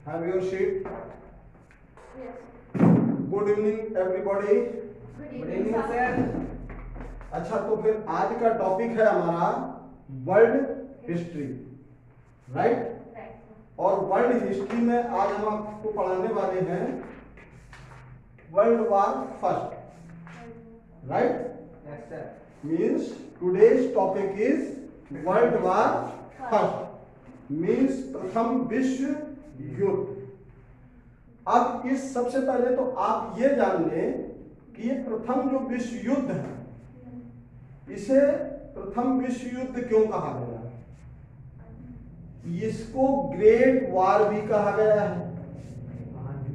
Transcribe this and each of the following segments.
Have your seat. Yes. Good evening everybody. Good good evening, evening sir. Sir. अच्छा, तो फिर आज का टॉपिक है हमारा वर्ल्ड हिस्ट्री, राइट? Right. और वर्ल्ड हिस्ट्री में आज हम आपको पढ़ाने वाले हैं world war first, right? Yes sir. Means today's topic is world war first, means प्रथम विश्व युद्ध। अब इस सबसे पहले तो आप ये जान लें कि ये प्रथम जो विश्व युद्ध है, इसे प्रथम विश्व युद्ध क्यों कहा गया है? इसको ग्रेट वार भी कहा गया है,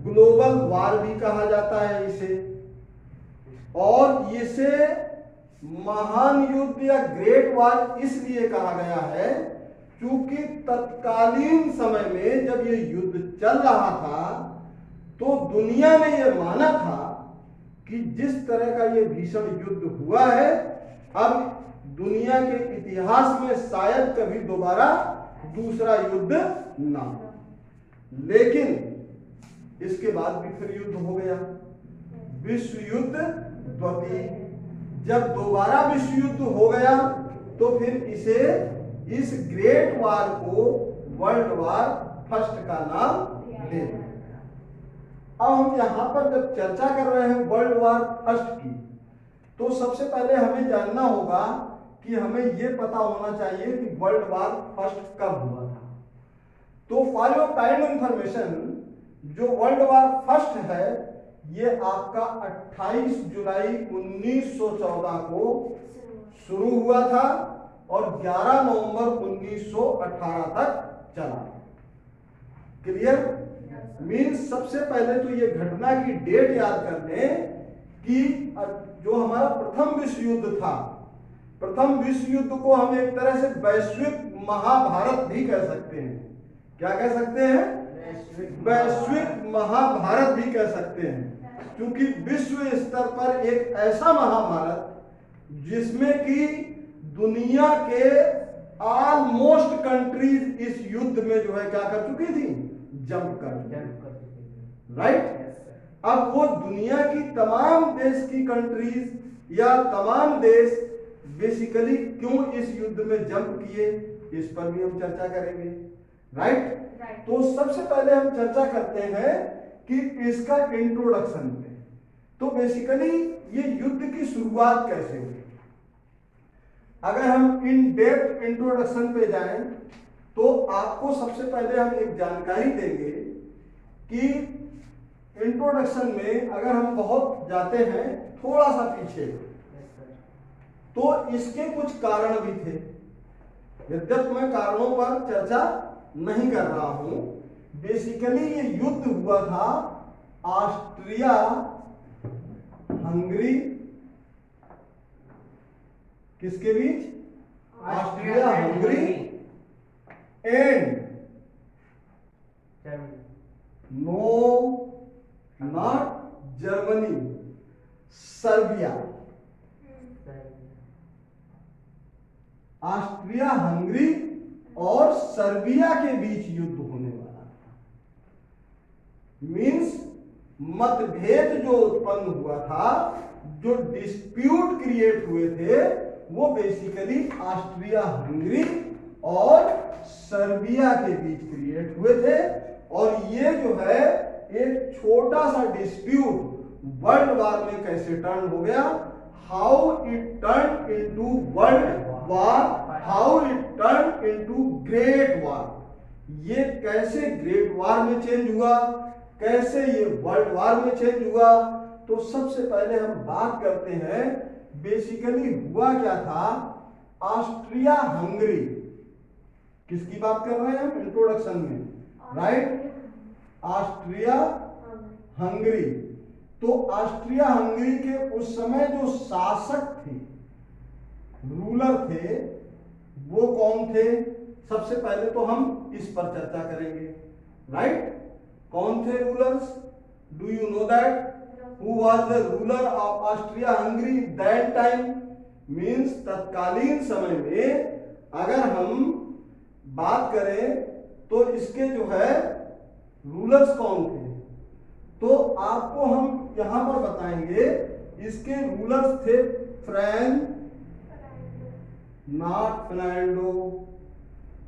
ग्लोबल वार भी कहा जाता है इसे, और इसे महान युद्ध या ग्रेट वार इसलिए कहा गया है क्योंकि तत्कालीन समय में जब ये युद्ध चल रहा था तो दुनिया ने ये माना था कि जिस तरह का ये भीषण युद्ध हुआ है, अब दुनिया के इतिहास में शायद कभी दोबारा दूसरा युद्ध ना हो। लेकिन इसके बाद भी फिर युद्ध हो गया, विश्व युद्ध द्वितीय। जब दोबारा विश्व युद्ध हो गया तो फिर इस ग्रेट वार को वर्ल्ड वार फर्स्ट का नाम दे दिया। अब हम यहाँ पर जब चर्चा कर रहे हैं वर्ल्ड वार फर्स्ट की, तो सबसे पहले हमें जानना होगा कि हमें यह पता होना चाहिए कि वर्ल्ड वार फर्स्ट कब हुआ था। तो फॉर योर काइंड इंफॉर्मेशन, जो वर्ल्ड वार फर्स्ट है ये आपका 28 जुलाई 1914 को शुरू हुआ था और 11 नवंबर 1918 तक चला। क्लियर? मीन्स सबसे पहले तो ये घटना की डेट याद कर लें कि जो हमारा प्रथम विश्व युद्ध था, प्रथम विश्व युद्ध को हम एक तरह से वैश्विक महाभारत भी कह सकते हैं। क्या कह सकते हैं? वैश्विक महाभारत भी कह सकते हैं, क्योंकि विश्व स्तर पर एक ऐसा महाभारत जिसमें कि दुनिया के ऑलमोस्ट कंट्रीज इस युद्ध में जो है क्या कर चुकी थी, जंप कर चुकी, राइट? अब वो दुनिया की तमाम देश की कंट्रीज या तमाम देश बेसिकली क्यों इस युद्ध में जंप किए, इस पर भी हम चर्चा करेंगे, राइट? तो सबसे पहले हम चर्चा करते हैं कि इसका इंट्रोडक्शन पे। तो बेसिकली ये युद्ध की शुरुआत कैसे हुई? अगर हम इन डेप्थ इंट्रोडक्शन पे जाएं तो आपको सबसे पहले हम एक जानकारी देंगे कि इंट्रोडक्शन में अगर हम बहुत जाते हैं थोड़ा सा पीछे तो इसके कुछ कारण भी थे। यद्यप मैं कारणों पर चर्चा नहीं कर रहा हूं, बेसिकली ये युद्ध हुआ था ऑस्ट्रिया हंगरी किसके बीच? Austria Hungary and no not Germany, Serbia. Austria Hungary और सर्बिया के बीच युद्ध होने वाला था। मींस मतभेद जो उत्पन्न हुआ था, जो डिस्प्यूट क्रिएट हुए थे, वो बेसिकली ऑस्ट्रिया हंगरी और सर्बिया के बीच क्रिएट हुए थे। और ये जो है एक छोटा सा डिस्प्यूट वर्ल्ड वार में कैसे टर्न हो गया, how it turn into world war, how it turn into great war. ये कैसे ग्रेट वार में चेंज हुआ, कैसे ये वर्ल्ड वार में चेंज हुआ। तो सबसे पहले हम बात करते हैं बेसिकली हुआ क्या था। ऑस्ट्रिया हंगरी, किसकी बात कर रहे हैं हम इंट्रोडक्शन में, राइट? Austria Hungary. तो ऑस्ट्रिया हंगरी के उस समय जो शासक थे, रूलर थे, वो कौन थे? सबसे पहले तो हम इस पर चर्चा करेंगे, राइट? कौन थे rulers? Do you know that who was the ruler of Austria Hungary that time? Means तत्कालीन समय में अगर हम बात करें तो इसके जो है रूलर्स कौन थे? तो आपको हम यहां पर बताएंगे इसके रूलर्स थे Franz, not Fernando,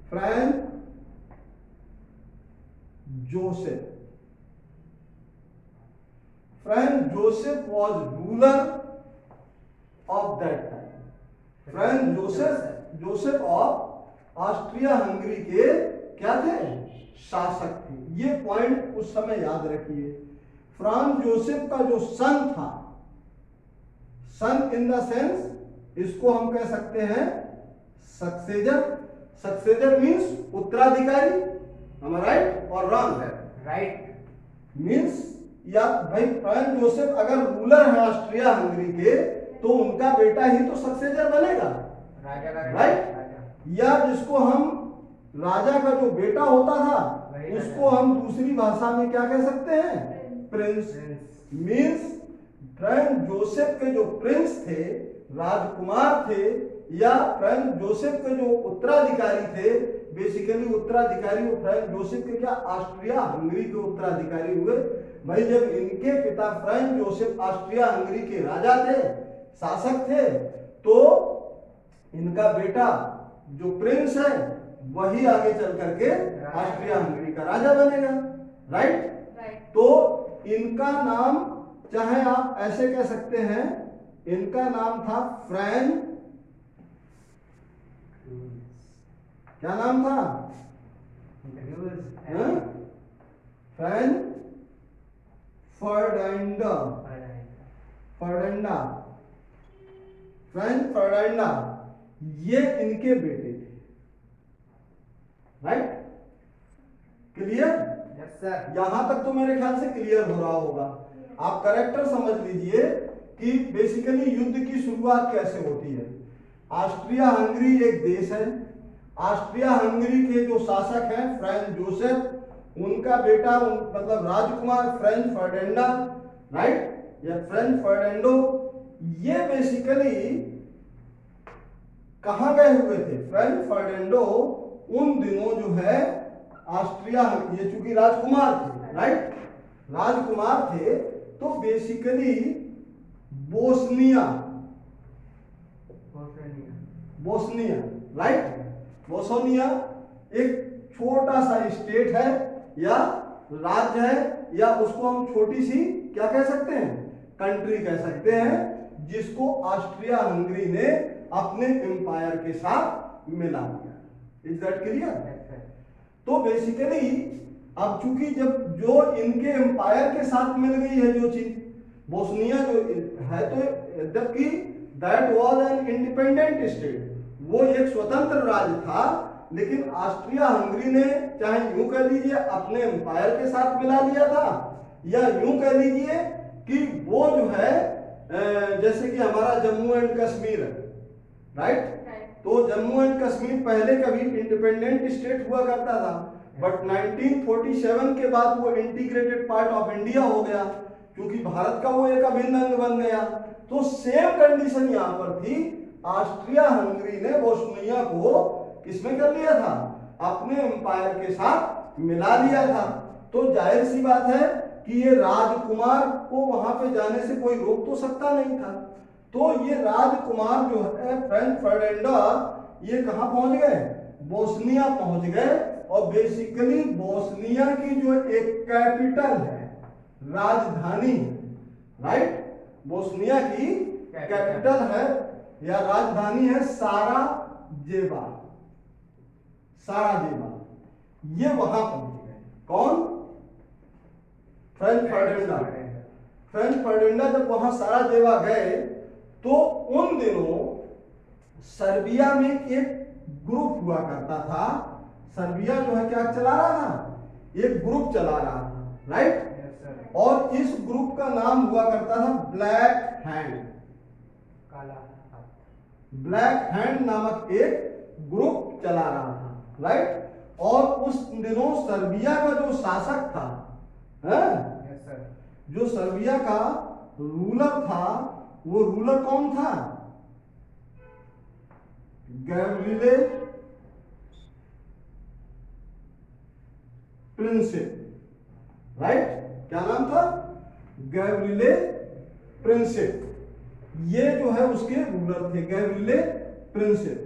Franz Joseph. Franz Joseph was ruler of that time. Franz Joseph of Austria Hungary के क्या थे? शासक थे. ये पॉइंट उस समय याद रखिए. फ्रांस जोसेफ का जो सन था, सन इन द सेंस इसको हम कह सकते हैं सक्सेजर. सक्सेजर मीन्स उत्तराधिकारी. am I right or wrong? Right. Means या भाई फ्रांस जोसेफ अगर रूलर है ऑस्ट्रिया हंगरी के तो उनका बेटा ही तो सक्सेजर बनेगा. राजा का राइट. या जिसको हम राजा का जो बेटा होता था उसको हम दूसरी भाषा में क्या कह सकते हैं? प्रिंस. मीन्स फ्रांस जोसेफ के जो प्रिंस थे, राजकुमार थे, या फ्रांस जोसेफ के जो उत्तराधिकारी थे, बेसिकली उत्तराधिकारी वो फ्रांस जोसेफ के क्या ऑस्ट्रिया हंगरी के उत्तराधिकारी हुए. भाई जब इनके पिता फ्रांस जोसेफ ऑस्ट्रिया हंगरी के राजा थे, शासक थे, तो इनका बेटा जो प्रिंस है वही आगे चल करके ऑस्ट्रिया हंगरी का राजा बनेगा. राइट. तो इनका नाम चाहे आप ऐसे कह सकते हैं, इनका नाम था फ्रैन. क्या नाम था? फ्रैन फर्डिनांड. फ्रैन फर्डिनांड ये इनके बेटे थे. राइट. क्लियर? Yes, sir. यहां तक तो मेरे ख्याल से क्लियर हो रहा होगा. आप करेक्टर समझ लीजिए कि बेसिकली युद्ध की शुरुआत कैसे होती है. ऑस्ट्रिया हंगरी एक देश है. ऑस्ट्रिया हंगरी के जो शासक हैं फ्रांस जोसेफ, उनका बेटा मतलब राजकुमार फ्रांस फर्डिनांड. राइट. या फ्रांस फर्डिनांडो ये बेसिकली कहां गए हुए थे? फ्रांस फर्डिनांडो उन दिनों जो है ऑस्ट्रिया, ये चूंकि राजकुमार थे. राइट. राजकुमार थे तो बेसिकली बोस्निया. राइट. बोस्निया एक छोटा सा स्टेट है या राज्य है, या उसको हम छोटी सी क्या कह सकते हैं? कंट्री कह सकते हैं, जिसको ऑस्ट्रिया हंगरी ने अपने एम्पायर के साथ मिला दिया. Is that clear? तो बेसिकली अब चूंकि जब जो इनके एम्पायर के साथ मिल गई है जो चीज, बोस्निया जो है, तो जबकि that was an independent state, वो एक स्वतंत्र राज्य था, लेकिन ऑस्ट्रिया हंगरी ने चाहे यूं कह लीजिए अपने एम्पायर के साथ मिला लिया था, या यूं कह लीजिए कि वो जो है जैसे कि हमारा जम्मू एंड कश्मीर है. राइट. तो जम्मू एंड कश्मीर पहले कभी इंडिपेंडेंट स्टेट हुआ करता था, बट 1947 के बाद वो इंटीग्रेटेड पार्ट ऑफ इंडिया हो गया, क्योंकि भारत का वो एक अभिन्न अंग बन गया. तो सेम कंडीशन यहां पर थी. ऑस्ट्रिया हंगरी ने बोस्निया को किसमें कर लिया था? अपने एम्पायर के साथ मिला लिया था. तो जाहिर सी बात है कि ये राजकुमार को वहां पे जाने से कोई रोक तो सकता नहीं था. तो ये राजकुमार जो है फ्रांस फर्डिनांड, ये कहां पहुंच गए? बोस्निया पहुंच गए. और बेसिकली बोस्निया की जो एक कैपिटल है, राजधानी, राइट, बोस्निया की कैपिटल है या राजधानी है साराजेवो. ये वहां पहुंच गए. कौन? France Ferdinand. फ्रांस फर्डिनांड जब वहां साराजेवो गए तो उन दिनों सर्बिया में एक ग्रुप हुआ करता था. सर्बिया जो है क्या चला रहा था? एक ग्रुप चला रहा था. राइट. और इस ग्रुप का नाम हुआ करता था ब्लैक हैंड. ब्लैक हैंड नामक एक ग्रुप चला रहा था. राइट. और उस दिनों सर्बिया का जो शासक था, जो सर्बिया का रूलर था, वो रूलर कौन था? Gabriel Prinsep. राइट, क्या नाम था? गैब्रिले प्रिंसिप। ये जो है उसके रूलर थे, गैब्रिले प्रिंसिप।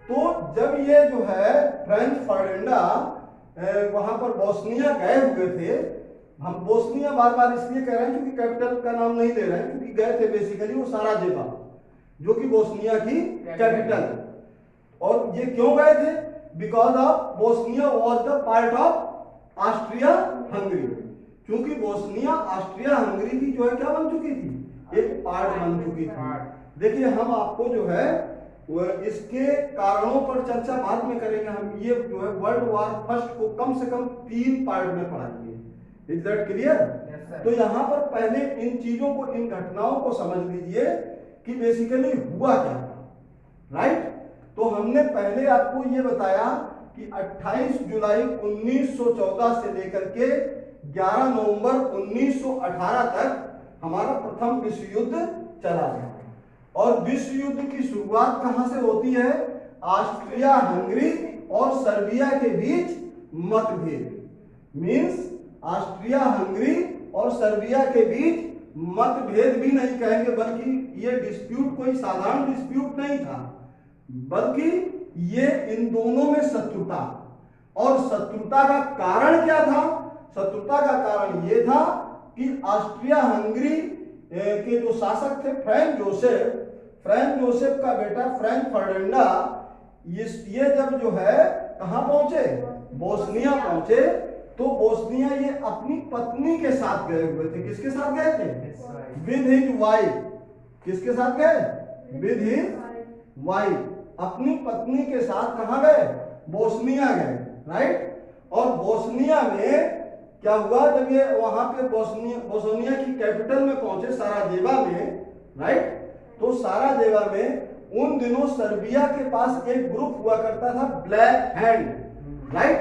तो जब ये जो है फ्रेंच फर्डिनेंड वहां पर बोस्निया गए हुए थे, हम बोस्निया बार बार इसलिए कह रहे हैं क्योंकि कैपिटल का नाम नहीं ले रहे हैं, क्योंकि गए थे बेसिकली वो साराजेवा, जो कि बोस्निया की कैपिटल है। और ये क्यों गए थे? Because of Bosnia was the part of Austria Hungary, क्योंकि बोस्निया ऑस्ट्रिया हंगरी की जो है क्या बन चुकी थी? एक पार्ट बन चुकी थी। देखिए हम आपको जो है वो इसके कारणों पर चर्चा बाद में करेंगे। हम ये जो है वर्ल्ड वॉर फर्स्ट को कम से कम 3 पार्ट में पढ़ाएंगे। Is that clear? तो यहाँ पर पहले इन चीजों को, इन घटनाओं को समझ लीजिए कि बेसिकली हुआ क्या था, राइट? तो हमने पहले आपको ये बताया कि 28 जुलाई 1914 से लेकर के 11 नवंबर 1918 तक हमारा प्रथम विश्व युद्ध चला गया। और विश्व युद्ध की शुरुआत कहां से होती है? ऑस्ट्रिया हंगरी और सर्बिया के बीच मतभेद, मींस ऑस्ट्रिया हंगरी और सर्बिया के बीच मतभेद भी नहीं कहेंगे, बल्कि ये डिस्प्यूट कोई साधारण डिस्प्यूट नहीं था, बल्कि ये इन दोनों में शत्रुता। और शत्रुता का कारण क्या था? शत्रुता का कारण ये था कि ऑस्ट्रिया हंगरी के जो शासक थे फ्रैंक जोसेफ का बेटा फ्रैंक फर्डिनेंड, ये जब जो है कहां पहुंचे? बोस्निया पहुंचे। तो बोस्निया ये अपनी पत्नी के साथ गए हुए थे। किसके साथ गए थे? With his wife. किसके साथ गए? With his wife. अपनी पत्नी के साथ कहां गए? बोस्निया गए, राइट? और बोस्निया में क्या हुआ? जब ये वहां पे बोस्निया की कैपिटल में पहुंचे, साराजेवा में, राइट? तो साराजेवा में उन दिनों सर्बिया के पास एक ग्रुप हुआ करता था, black hand, right?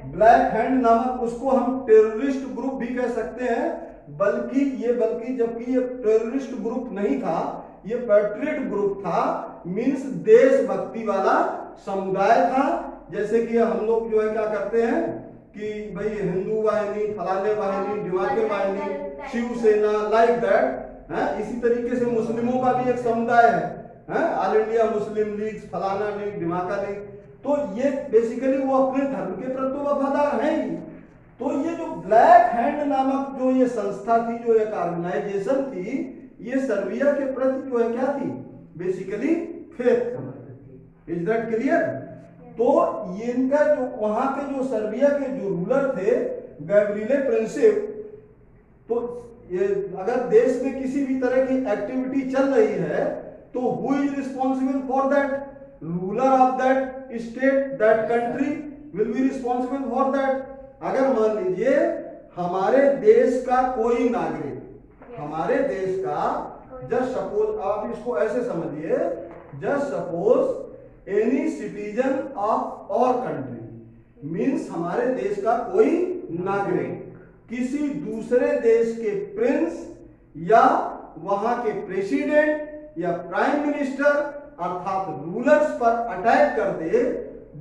Black hand नामक, उसको हम टेररिस्ट ग्रुप भी कह सकते हैं, बल्कि जबकि ये टेररिस्ट ग्रुप नहीं था, ये पैट्रियट ग्रुप था, मींस देशभक्ति वाला समुदाय था। जैसे कि हम लोग जो है क्या करते हैं कि भाई हिंदू वाहिनी, फलाने वाहिनी, ढिमाके वाहिनी, शिवसेना, लाइक दैट। इसी तरीके से मुस्लिमों का भी एक समुदाय है, ऑल इंडिया मुस्लिम लीग, फलाना लीग, ढिमाका लीग। तो ये बेसिकली वो अपने धर्म के प्रति वफादार हैं ही। तो ये जो ब्लैक हैंड नामक जो ये संस्था थी, जो एक ऑर्गेनाइजेशन थी, ये सर्बिया के प्रति जो है क्या थी? Basically faith. Is that clear? तो ये इनका जो वहां के जो सर्बिया के जो रूलर थे गैब्रिले प्रिंसिप, तो ये अगर देश में किसी भी तरह की एक्टिविटी चल रही है तो who is responsible for that? Ruler of that state, that country will be responsible for that. अगर मान लीजिए हमारे देश का कोई नागरिक, हमारे देश का, जस्ट सपोज, आप इसको ऐसे समझिए, just suppose any citizen of our country, means हमारे देश का कोई नागरिक किसी दूसरे देश के प्रिंस या वहां के प्रेसिडेंट या प्राइम मिनिस्टर अर्थात रूलर्स पर अटैक कर दे,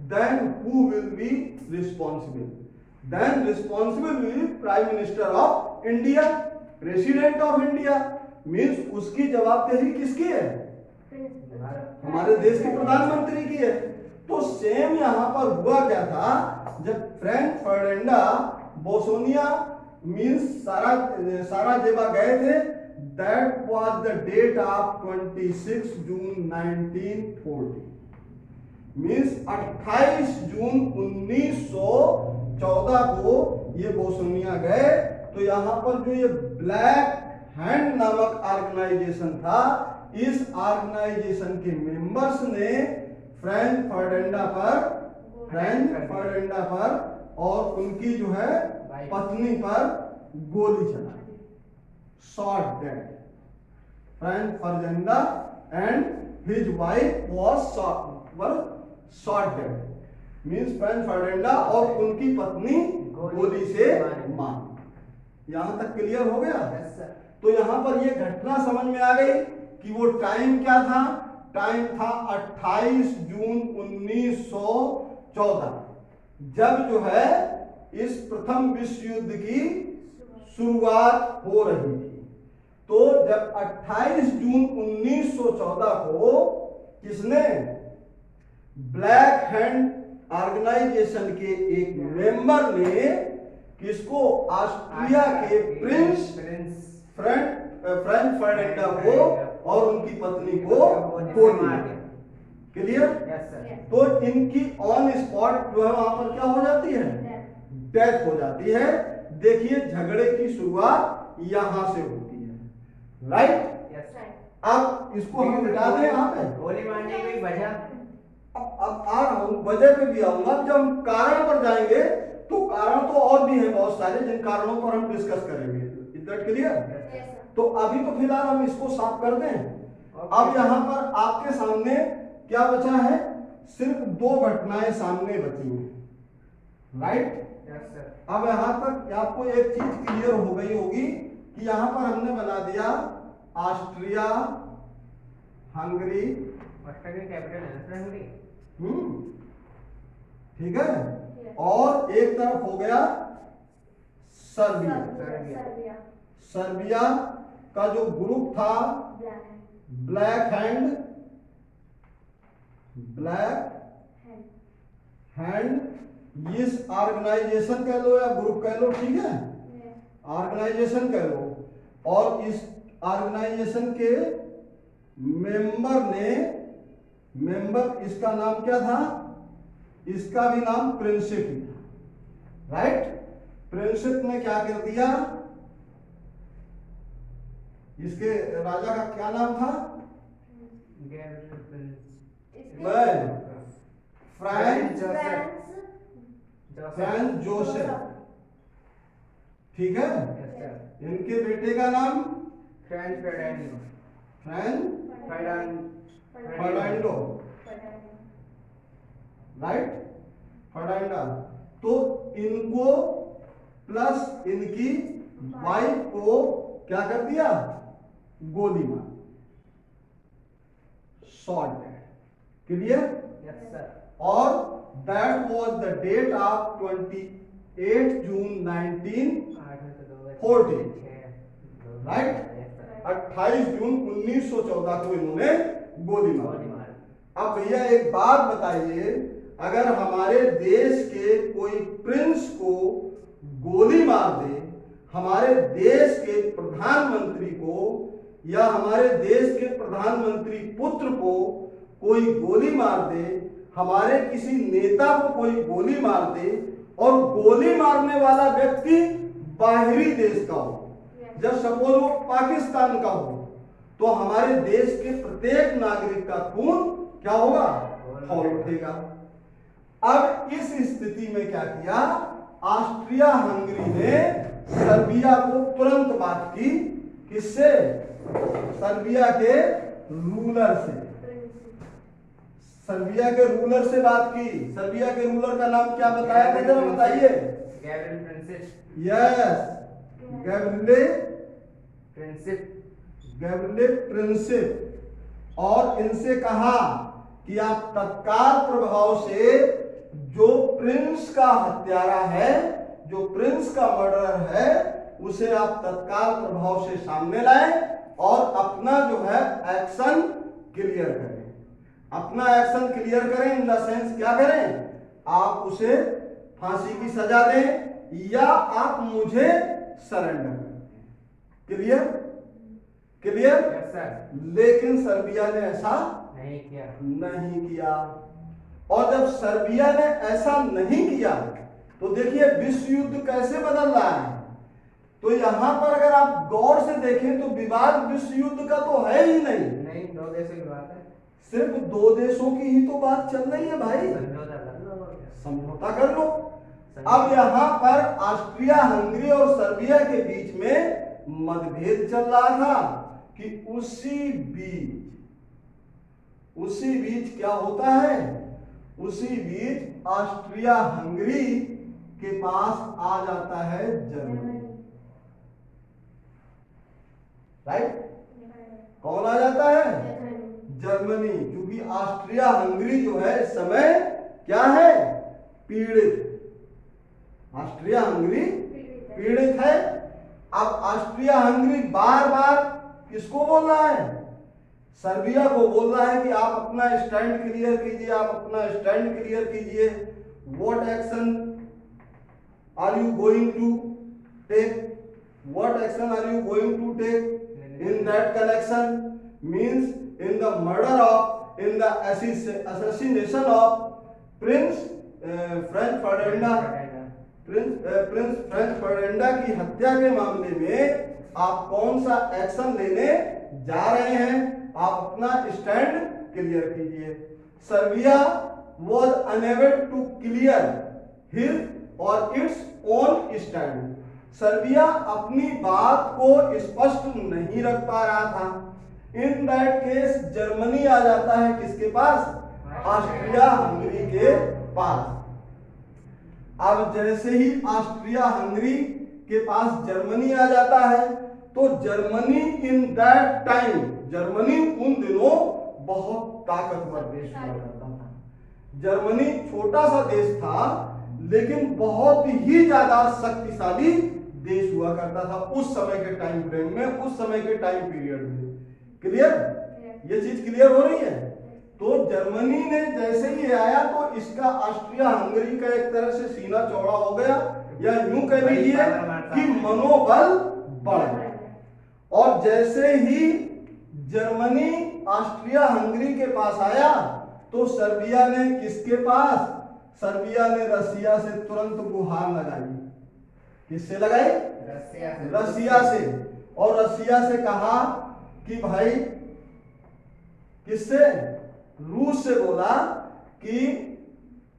then who will be responsible? Then responsible will be prime minister of India, president of India, means उसकी जवाबदेही किसकी है? हमारे देश के प्रधानमंत्री की है। तो सेम यहां पर हुआ क्या था? जब Frank Ferdinand Bosnia means Sarajevo गए थे, that was the date of 26 June 1940, means 28 जून 1914 को ये बोस्निया गए। तो यहां पर जो ये ब्लैक हैंड नामक ऑर्गेनाइजेशन था, इस ऑर्गेनाइजेशन के मेंबर्स ने फ्रैंक फर्डिनेंड पर और उनकी जो है पत्नी पर गोली चलाई, shot dead. Frank Ferdinand and his wife was shot dead, means Frank Ferdinand और उनकी पत्नी गोली से मारी। यहां तक क्लियर हो गया? तो यहां पर ये घटना समझ में आ गई कि वो टाइम क्या था? टाइम था 28 जून 1914, जब जो है इस प्रथम विश्व युद्ध की शुरुआत हो रही थी। तो जब 28 जून 1914 को किसने, ब्लैक हैंड ऑर्गेनाइजेशन के एक मेंबर ने किसको, ऑस्ट्रिया के प्रिंस फ्रेंच फर्डिनेंड को और उनकी पत्नी को गोली मार। क्लियर? Yes sir. तो इनकी ऑन स्पॉट जो है वहां पर क्या हो जाती है, डेथ हो जाती है। देखिए झगड़े की शुरुआत यहां से होती है, राइट? Yes sir. अब इसको हम मिटा दें यहाँ पे। गोली मारने की वजह, अब आ रहा हूं, वजह पे भी आऊंगा। जब हम कारण पर जाएंगे तो कारण तो और भी हैं बहुत सारे, जिन कारणों पर हम डिस्कस करेंगे। Is that clear? तो अभी तो फिलहाल हम इसको साफ कर दें। अब यहाँ पर आपके सामने क्या बचा है, सिर्फ दो घटनाएं सामने बची हैं, राइट? Yes sir. अब यहाँ तक आपको एक चीज क्लियर हो गई होगी कि यहाँ पर हमने बना दिया ऑस्ट्रिया हंगरी, ऑस्ट्रिया की कैपिटल है सर हंगरी। ठीक है, और एक तरफ हो गया सर्बिया। सर्बिया का जो ग्रुप था ब्लैक हैंड, इस ऑर्गेनाइजेशन कह लो या ग्रुप कह लो, ठीक है, ऑर्गेनाइजेशन कह लो। और इस ऑर्गेनाइजेशन के मेंबर इसका नाम क्या था, इसका भी नाम प्रिंसिप ही था, राइट? प्रिंसिप ने क्या कर दिया, इसके राजा का क्या नाम था, फ्रांस जोसेफ, ठीक है? इनके बेटे का नाम फर्नांडो, राइट? फर्नांडा। तो इनको प्लस इनकी वाइफ को क्या कर दिया, गोली मार, shot dead. Clear? Yes sir. और that was the date of 28 June 1940, right? 28 जून 1914 को इन्होंने गोली मारी। अब भैया एक बात बताइए, अगर हमारे देश के कोई प्रिंस को गोली मार दे, हमारे देश के प्रधानमंत्री को या हमारे देश के प्रधानमंत्री पुत्र को कोई गोली मार दे, हमारे किसी नेता को कोई गोली मार दे, और गोली मारने वाला व्यक्ति बाहरी देश का हो, जब सपोज वो पाकिस्तान का हो, तो हमारे देश के प्रत्येक नागरिक का खून क्या होगा, खौल उठेगा। अब इस स्थिति में क्या किया, ऑस्ट्रिया हंगरी ने सर्बिया को तुरंत बात की, किससे, सर्बिया के रूलर से, सर्बिया के रूलर से बात की। सर्बिया के रूलर का नाम क्या बताया था, जरा बताइए। Gabriel Princip. Yes, Gabriel Princip. और इनसे कहा कि आप तत्काल प्रभाव से जो प्रिंस का हत्यारा है, जो प्रिंस का मर्डरर है, उसे आप तत्काल प्रभाव से सामने लाएं और अपना जो है एक्शन क्लियर करें। अपना एक्शन क्लियर करें इन द सेंस क्या करें, आप उसे फांसी की सजा दें या आप मुझे सरेंडर करें। क्लियर? क्लियर? Yes sir. लेकिन सर्बिया ने ऐसा नहीं किया। और जब सर्बिया ने ऐसा नहीं किया तो देखिए विश्व युद्ध कैसे बदल रहा है। तो यहां पर अगर आप गौर से देखें तो विवाद विश्व युद्ध का तो है ही नहीं, दो देशों की बात है, सिर्फ दो देशों की ही तो बात चल रही है भाई, समझौता कर लो। अब यहाँ पर ऑस्ट्रिया हंगरी और सर्बिया के बीच में मतभेद चल रहा था कि उसी बीच क्या होता है, उसी बीच ऑस्ट्रिया हंगरी के पास आ जाता है जर्मनी, राइट? कौन आ जाता है, जर्मनी। क्योंकि ऑस्ट्रिया हंगरी जो है इस समय क्या है, पीड़ित। ऑस्ट्रिया हंगरी पीड़ित है। अब ऑस्ट्रिया हंगरी बार बार किसको बोल रहा है? सर्बिया को बोल रहा है कि आप अपना स्टैंड क्लियर कीजिए, आप अपना स्टैंड क्लियर कीजिए। What action are you going to take? What action are you going to take in that connection? Means in the murder of, in the assassination of prince French Ferdinand की हत्या के मामले में आप कौन सा action लेने जा रहे हैं? आप अपना स्टैंड क्लियर कीजिए। Serbia was unable to clear his or its own stand. Serbia अपनी बात को स्पष्ट नहीं रख पा रहा था। इन दैट केस जर्मनी आ जाता है किसके पास? ऑस्ट्रिया हंगरी के पास। अब जैसे ही ऑस्ट्रिया हंगरी के पास जर्मनी आ जाता है तो Germany in that time, Germany उन दिनों बहुत ताकतवर देश हुआ करता था। जर्मनी छोटा सा देश था लेकिन बहुत ही ज्यादा शक्तिशाली देश हुआ करता था उस समय के टाइम फ्रेम में, उस समय के टाइम पीरियड में। क्लियर? ये चीज क्लियर हो रही है? तो जर्मनी ने जैसे ही आया तो इसका ऑस्ट्रिया हंगरी का एक तरह से सीना चौड़ा हो गया, या यूं कह लीजिए कि मनोबल बढ़ गया। और जैसे ही जर्मनी ऑस्ट्रिया हंगरी के पास आया तो सर्बिया ने किसके पास? सर्बिया ने रसिया से तुरंत गुहार लगाई। किससे लगाई? रसिया से। और रसिया से कहा कि भाई, किससे? रूस से बोला कि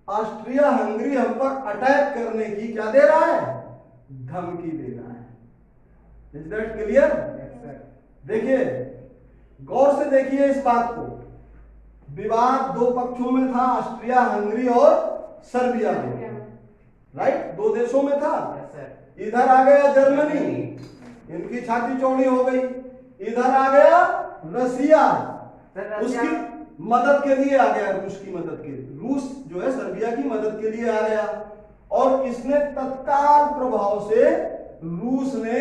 ऑस्ट्रिया हंगरी हम पर अटैक करने की क्या दे रहा है? धमकी दे रहा है। Is that clear? देखिए, गौर से देखिए इस बात को। विवाद दो पक्षों में था, ऑस्ट्रिया हंगरी और सर्बिया में, राइट? दो देशों में था। इधर आ गया जर्मनी, इनकी छाती चौड़ी हो गई। इधर आ गया रसिया, उसकी मदद के लिए आ गया, रूस की मदद के लिए। रूस जो है सर्बिया की मदद के लिए आ गया और इसने तत्काल प्रभाव से रूस ने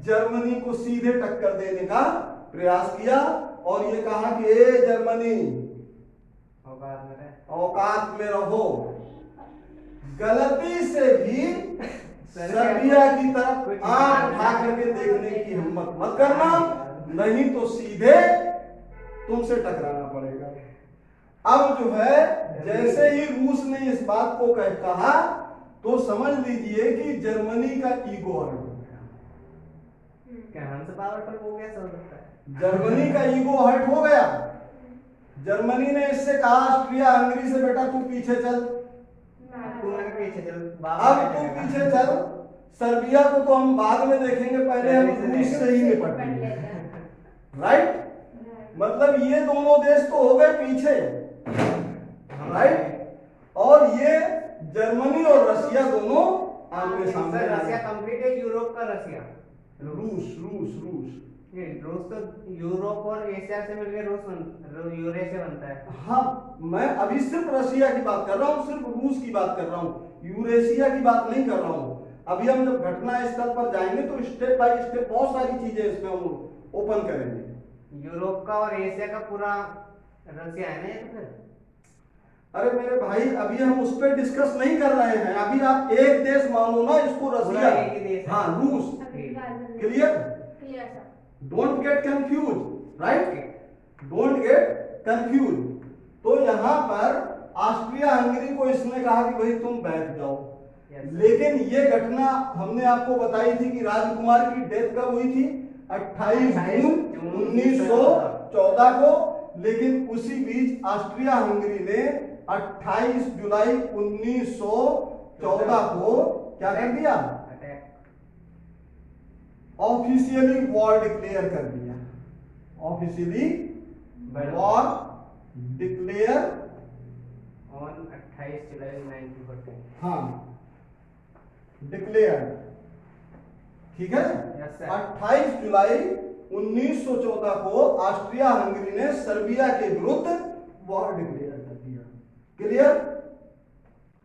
जर्मनी को सीधे टक्कर देने का प्रयास किया और ये कहा कि ए जर्मनी, औकात में रहो। गलती से भी सर्बिया की तरफ आंख उठा करके देखने की हिम्मत मत करना, नहीं तो सीधे तुमसे टकराना पड़ेगा। अब जो है जैसे ही रूस ने इस बात को कहा तो समझ लीजिए कि जर्मनी का ईगो हर्ट हो गया। क्या हमसे पावरफुल हो गया? समझ सकता है। जर्मनी का ईगो हर्ट हो गया। जर्मनी ने इससे कहा ऑस्ट्रिया हंगरी से, बेटा तू पीछे चल, अब तू पीछे चल। सर्बिया को तो हम बाद में देखेंगे, पहले हम रूस से ही निपटेंगे, राइट? मतलब ये दोनों देश तो हो गए पीछे, राइट? और ये जर्मनी और रसिया दोनों आमने सामने। रसिया कंप्लीट है, यूरोप का रसिया। रूस रूस तो यूरोप और एशिया से मिलकर यूरेशिया बनता है। हाँ, मैं अभी सिर्फ रसिया की बात कर रहा हूँ, सिर्फ रूस की बात कर रहा हूँ, यूरेशिया की बात नहीं कर रहा हूँ। अभी हम जब घटना स्थल पर जाएंगे तो स्टेप बाय स्टेप बहुत सारी चीजें इसमें हम ओपन करेंगे। यूरोप का और एशिया का पूरा रसिया है ना ये तो फिर? अरे मेरे भाई, अभी हम उस पर डिस्कस नहीं कर रहे हैं। अभी आप एक देश मानो ना इसको, रसिया, हाँ रूस। Clear? Don't get confuse, right? Don't get confuse. तो यहाँ पर ऑस्ट्रिया हंगरी को इसने कहा कि भाई तुम बैठ जाओ। लेकिन ये घटना हमने आपको बताई थी कि राजकुमार की डेथ कब हुई थी? 28 जून 1914 को। लेकिन उसी बीच ऑस्ट्रिया हंगरी ने 28 जुलाई 1914 को क्या कर दिया? ऑफिशियली वॉर डिक्लेयर कर दिया। ऑफिशियली वॉर डिक्लेयर ऑन 28 जुलाई 1914। हाँ, डिक्लेयर, ठीक है? Yes, sir. 28 जुलाई 1914 को ऑस्ट्रिया हंगरी ने सर्बिया के विरुद्ध वॉर डिक्लेयर कर दिया। क्लियर?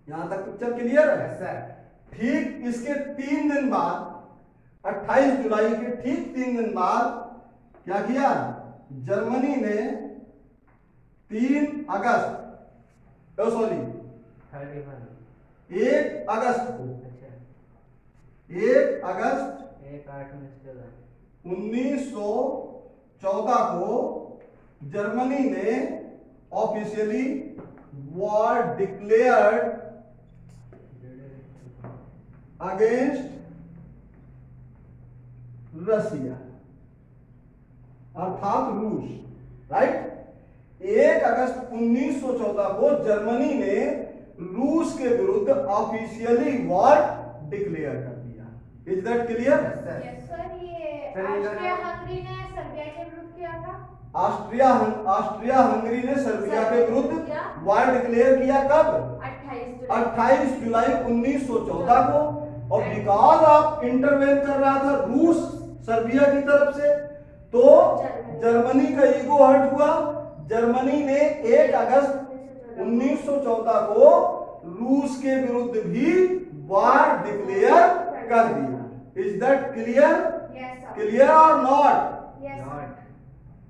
यहां तक पिक्चर क्लियर है? Yes, sir. ठीक इसके 3 दिन बाद 28 जुलाई के ठीक 3 दिन बाद क्या किया, जर्मनी ने 3 अगस्त, सॉरी 31 1 अगस्त को, अच्छा 1 अगस्त 1914 को जर्मनी ने ऑफिशियली वॉर डिक्लेयर्ड अगेंस्ट रसिया अर्थात रूस, राइट। 1 अगस्त 1914 को जर्मनी ने रूस के विरुद्ध ऑफिशियली वॉर डिक्लेयर कर दिया। Is that clear? Yes sir, ये सर, ऑस्ट्रिया हंगरी ने सर्बिया के विरुद्ध किया था। ऑस्ट्रिया हंगरी ने सर्बिया के विरुद्ध वॉर डिक्लेयर किया कब? 28 जुलाई 1914 को। और बिकॉज ऑफ इंटरवेन कर रहा था रूस सर्बिया की तरफ से, तो जर्मनी का ईगो हर्ट हुआ। जर्मनी ने 1 अगस्त 1914 को रूस के विरुद्ध भी वॉर डिक्लेयर कर दिया। Is that clear? Yes sir, clear और not? Yes sir,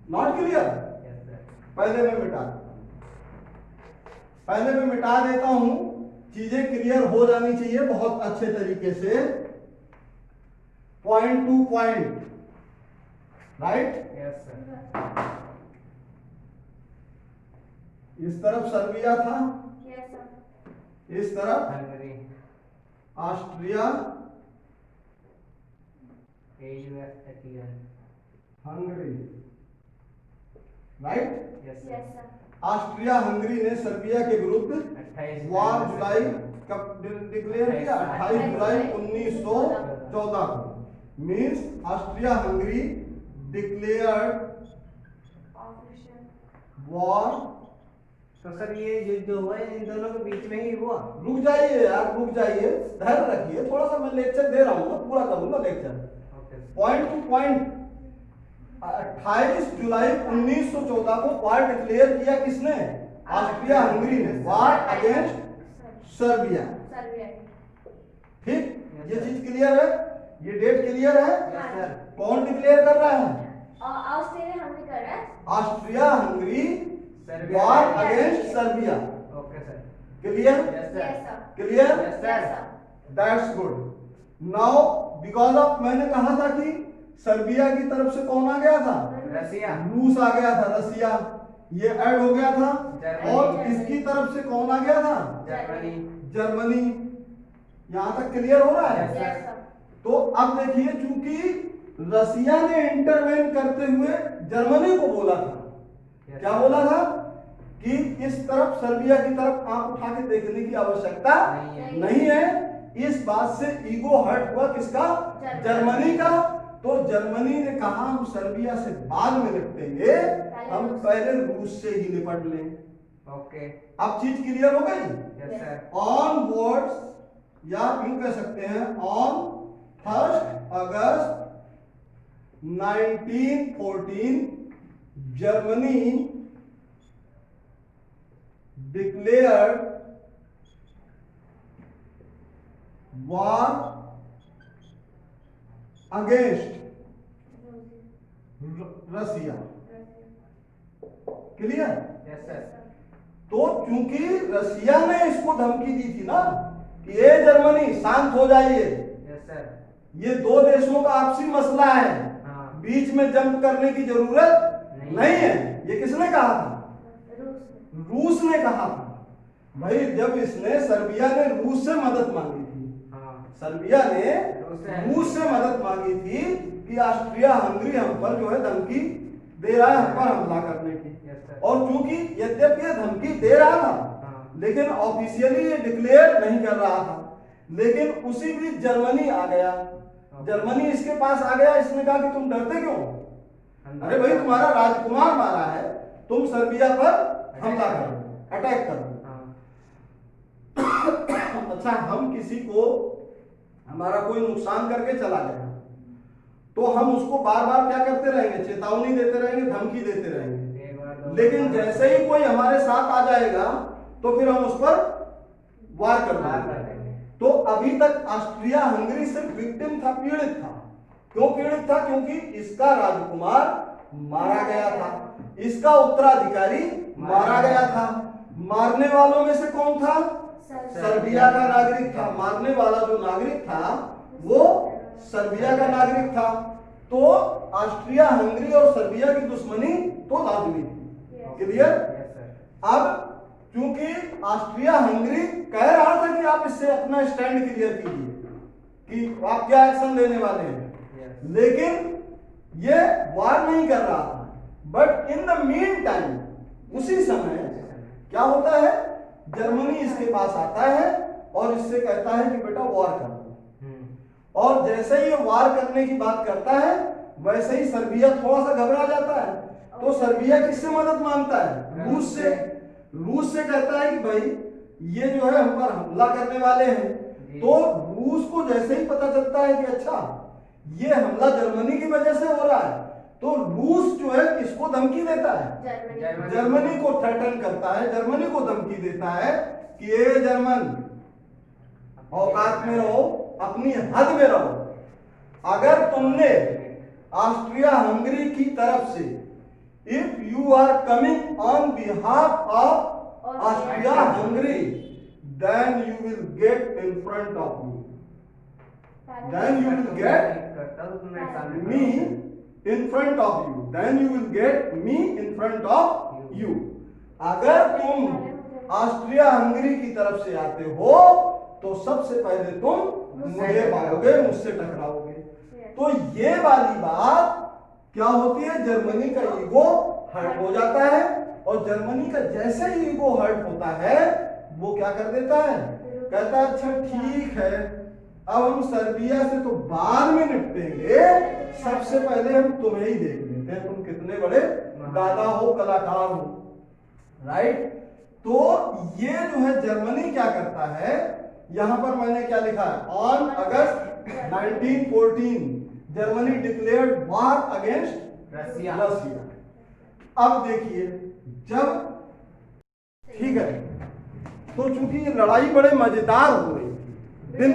not clear? Yes sir पहले मैं मिटा देता हूं, चीजें क्लियर हो जानी चाहिए बहुत अच्छे तरीके से, point two point, right. Yes sir इस तरफ सर्बिया था, यस सर, इस तरफ Hungary Austria Hungary, right. Yes yes sir sir, Austria Hungary ने सर्बिया के विरुद्ध 28 वॉर जुलाई कब डिक्लेयर किया? 28 जुलाई 1914 को। Means Austria Hungary declared official war. तो सर ये युद्ध जो हुआ इन दोनों के बीच में ही हुआ? रुक जाइए यार, रुक जाइए, धैर्य रखिए थोड़ा सा, मैं लेक्चर दे रहा हूँ ना, पूरा करूंगा lecture. Okay point two point. 28 जुलाई 1914 को वॉर डिक्लेयर किया किसने? ऑस्ट्रिया हंगरी ने, वॉर अगेंस्ट सर्बिया। सर्बिया। ठीक, ये चीज क्लियर है, ये डेट क्लियर है। यस सर कौन डिक्लेयर कर रहा है? ऑस्ट्रेलिया हंगरी कर रहा है। Austria Hungary Serbia war against Serbia. Okay sir clear? Yes yes sir sir, clear? Yes yes sir sir, that's good. Now because of मैंने कहा था कि सर्बिया की तरफ से कौन आ गया था? रसिया रूस आ गया था, रसिया ये ऐड हो गया था। जर्मनी। और इसकी तरफ से कौन आ गया था? Germany Germany. यहां तक क्लियर हो रहा है? Yes, यस सर, तो अब देखिए, चूंकि रसिया ने इंटरवेन करते हुए जर्मनी को बोला था, Yes, क्या sir. बोला था कि इस तरफ सर्बिया की तरफ आंख उठा के देखने की आवश्यकता नहीं है। इस बात से ईगो हर्ट हुआ किसका? जर्मनी का। तो जर्मनी ने कहा हम सर्बिया से बाद में निपटेंगे, हम पहले रूस से ही निपट लें। ओके अब चीज क्लियर हो गई? यस सर ऑन वर्ड्स, या यूं कह सकते हैं on 1 August 1914 Germany declared war against Russia. Clear? Yes sir तो चूंकि रसिया ने इसको धमकी दी थी ना कि ये जर्मनी शांत हो जाइए, यस सर ये दो देशों का आपसी मसला है, हाँ बीच में जंप करने की जरूरत नहीं है। ये किसने कहा था? रूस। रूस ने कहा था। भाई जब इसने सर्बिया ने रूस से मदद मांगी थी, हाँ सर्बिया ने रूस से मदद मांगी थी कि ऑस्ट्रिया हंगरी हम पर जो है धमकी दे रहा है हम पर हमला करने की। यस सर और चूंकि यद्यपि ये धमकी दे रहा था, हाँ लेकिन ऑफिशियली ये डिक्लेयर नहीं कर रहा था। लेकिन उसी बीच जर्मनी आ गया, जर्मनी इसके पास आ गया। इसने कहा कि तुम डरते क्यों? अरे भाई तुम्हारा राजकुमार मारा है, तुम सर्बिया पर हमला करो, अटैक करो। हाँ अच्छा, हम किसी को हमारा कोई नुकसान करके चला गया तो हम उसको बार बार क्या करते रहेंगे? चेतावनी देते रहेंगे, धमकी देते रहेंगे। एक बार दो लेकिन बार, जैसे ही कोई हमारे साथ आ जाएगा तो फिर हम उस पर वार कर बार कर देंगे। देंगे तो अभी तक ऑस्ट्रिया हंगरी सिर्फ विक्टिम था, पीड़ित था। क्यों पीड़ित था? क्योंकि इसका राजकुमार मारा गया था, इसका उत्तराधिकारी मारा गया था। मारने वालों में से कौन था? सर्बिया का नागरिक था। मारने वाला जो नागरिक था वो सर्बिया का नागरिक था। तो ऑस्ट्रिया हंगरी और सर्बिया की दुश्मनी तो लाजमी थी। क्लियर? अब क्योंकि ऑस्ट्रिया हंगरी कह रहा था कि आप इससे अपना स्टैंड क्लियर कीजिए कि आप क्या एक्शन लेने वाले हैं, लेकिन ये वार नहीं कर रहा था। But in the mean time, उसी समय क्या होता है, जर्मनी इसके पास आता है और इससे कहता है कि बेटा वार कर दो। और जैसे ही ये वार करने की बात करता है वैसे ही सर्बिया थोड़ा सा घबरा जाता है। तो सर्बिया किससे मदद मांगता है? रूस से। रूस से कहता है कि भाई ये जो है हम पर हमला करने वाले हैं। तो रूस को जैसे ही पता चलता है कि अच्छा ये हमला जर्मनी की वजह से हो रहा है, तो रूस जो है किसको धमकी देता है? जर्मनी को थ्रेटन करता है, जर्मनी को धमकी देता है कि ये जर्मन औकात में रहो, अपनी हद में रहो। अगर तुमने ऑस्ट्रिया हंगरी की तरफ से if you are coming on behalf of Austria Hungary then you will get in front of me, then you will get me in front of you, then you will get me in front of you। अगर तुम Austria Hungary की तरफ से आते हो तो सबसे पहले तुम मुझे मारोगे, मुझसे टकराओगे। तो ये वाली बात क्या होती है, जर्मनी का ईगो हर्ट हो जाता है। और जर्मनी का जैसे ही ईगो हर्ट होता है वो क्या कर देता है, कहता है अच्छा ठीक है, अब हम सर्बिया से तो बाद में निपटेंगे, सबसे पहले हम तुम्हें ही देख लेते हैं, तुम कितने बड़े दादा हो, कलाकार हो। राइट? तो ये जो है जर्मनी क्या करता है, यहां पर मैंने क्या लिखा है, on August 1914 Germany declared war against Russia. अब देखिए जब, ठीक है, तो चूंकि ये लड़ाई बड़े मजेदार हो रही थी, दिन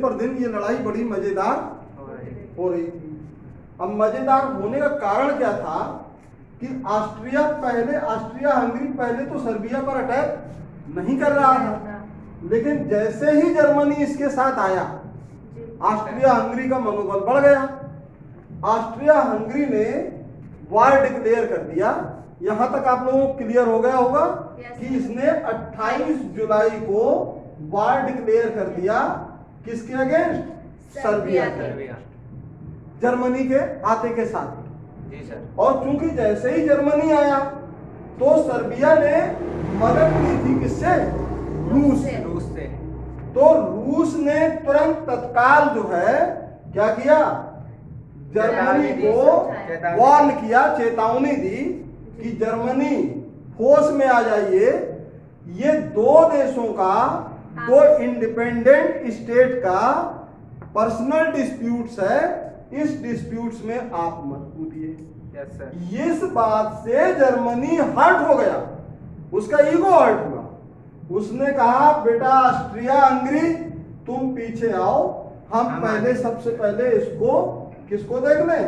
पर दिन ये लड़ाई बड़ी मजेदार हो रही थी। अब मजेदार होने का कारण क्या था कि ऑस्ट्रिया हंगरी पहले तो सर्बिया पर अटैक नहीं कर रहा था, लेकिन जैसे ही जर्मनी इसके साथ आया ऑस्ट्रिया हंगरी का मनोबल बढ़ गया। ऑस्ट्रिया हंगरी ने वार डिक्लेयर कर दिया। यहां तक आप लोगों को क्लियर हो गया होगा कि इसने 28 जुलाई को वार डिक्लेयर कर दिया किसके अगेंस्ट? सर्बिया के, जर्मनी के आते के साथ। जी सर। और चूंकि जैसे ही जर्मनी आया तो सर्बिया ने मदद ली थी किससे? रूस से। तो रूस ने तुरंत तत्काल जो है क्या किया, जर्मनी को वार्न किया, चेतावनी दी कि जर्मनी फोर्स में आ जाइए। ये दो देशों का, दो इंडिपेंडेंट स्टेट का पर्सनल डिस्प्यूट्स है, इस डिस्प्यूट्स में आप मत कूदिए। इस बात से जर्मनी हर्ट हो गया, उसका ईगो हर्ट हुआ। उसने कहा बेटा ऑस्ट्रिया हंगरी तुम पीछे आओ, हम पहले सबसे पहले इसको किसको देख लें?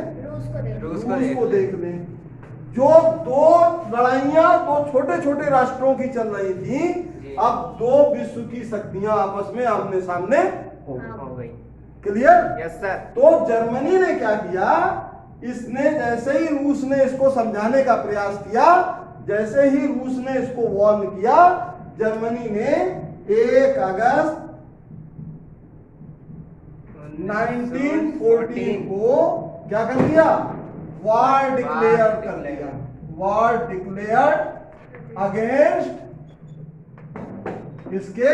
रूस को देख लें। जो दो लड़ाइयां दो छोटे छोटे राष्ट्रों की चल रही थी, अब दो विश्व की शक्तियां आपस में आमने सामने हो गई। क्लियर? Yes sir. तो जर्मनी ने क्या किया, इसने जैसे ही रूस ने इसको समझाने का प्रयास किया, जैसे ही रूस ने इसको वार्न किया, जर्मनी ने 1 अगस्त 1914 को क्या कर दिया, वार डिक्लेयर कर दिया। वार डिक्लेयर अगेंस्ट इसके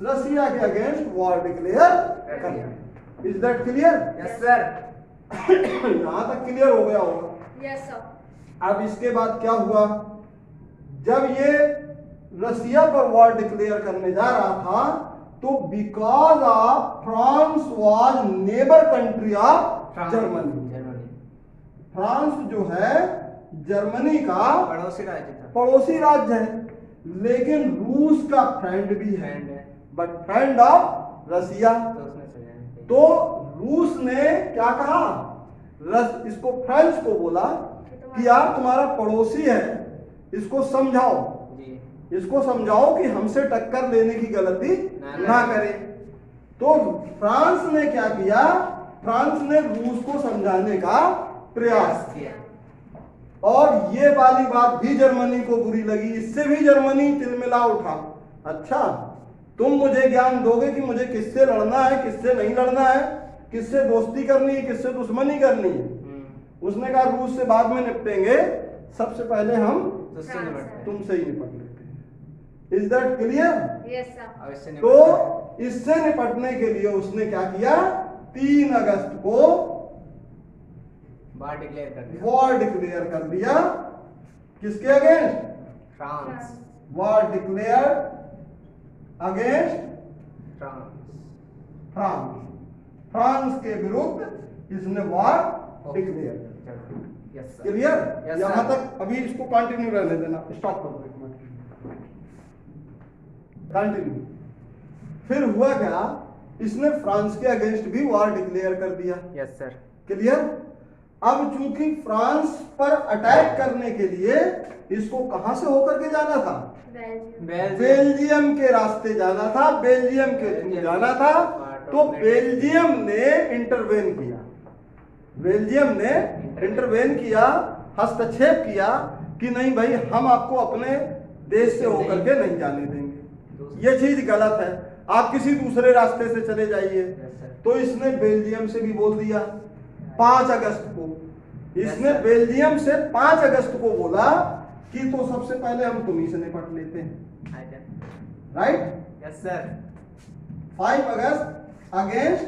रसिया के अगेंस्ट वार डिक्लेयर कर दिया। Is that clear? Yes sir. यहां तक क्लियर हो गया होगा? Yes sir. अब इसके बाद क्या हुआ, जब ये रसिया पर वार डिक्लेयर करने जा रहा था तो because of France was neighbour country of Germany. France जो है जर्मनी का पड़ोसी राज्य है, लेकिन रूस का फ्रेंड भी है। But friend of Russia. तो उसने समझाया। तो रूस ने क्या कहा, इसको फ्रांस को बोला कि यार तुम्हारा पड़ोसी है, इसको समझाओ, जी। इसको समझाओ कि हमसे टक्कर लेने की गलती ना करे। तो फ्रांस ने क्या किया, फ्रांस ने रूस को समझाने का प्रयास किया, और ये वाली बात भी जर्मनी को बुरी लगी। इससे भी जर्मनी तिलमिला उठा। अच्छा, तुम मुझे ज्ञान दोगे कि मुझे किससे लड़ना है, किससे नहीं लड़ना है, किससे दोस्ती करनी है, किससे दुश्मनी करनी है। उसने कहा रूस से बाद में निपटेंगे, सबसे पहले हम उससे निपटते हैं। तुमसे ही निपट लेते हैं। Is that clear? Yes, sir. अब इससे तो निपटते हैं। इससे निपटने के लिए उसने क्या किया, 3 अगस्त को बार डिक्लेयर कर दिया। वॉर डिक्लेयर कर दिया। किसके against? France. War declare against France. France. France के विरुद्ध इसने वॉर डिक्लेयर कर। Yes sir. क्लियर? Yes, यहां sir. तक अभी इसको कंटिन्यू रहने देना, स्टॉप कर दो एक मिनट, कंटिन्यू। फिर हुआ क्या, इसने फ्रांस के अगेंस्ट भी वॉर डिक्लेयर कर दिया। Yes sir. क्लियर? अब चूंकि फ्रांस पर अटैक करने के लिए इसको कहां से होकर के जाना था, Belgium. बेल्जियम के रास्ते जाना था, बेल्जियम के थ्रू जाना था। तो बेल्जियम ने इंटरवेन किया, बेल्जियम ने इंटरवेन किया, हस्तक्षेप किया कि नहीं भाई, हम आपको अपने देश से होकर के नहीं जाने देंगे, ये चीज गलत है, आप किसी दूसरे रास्ते से चले जाइए। तो इसने बेल्जियम से भी बोल दिया 5 अगस्त को। इसने बेल्जियम से 5 अगस्त को बोला कि तो सबसे पहले हम तुम्ही से निपट लेते हैं, राइट? Yes sir. 5 अगस्त अगेंस्ट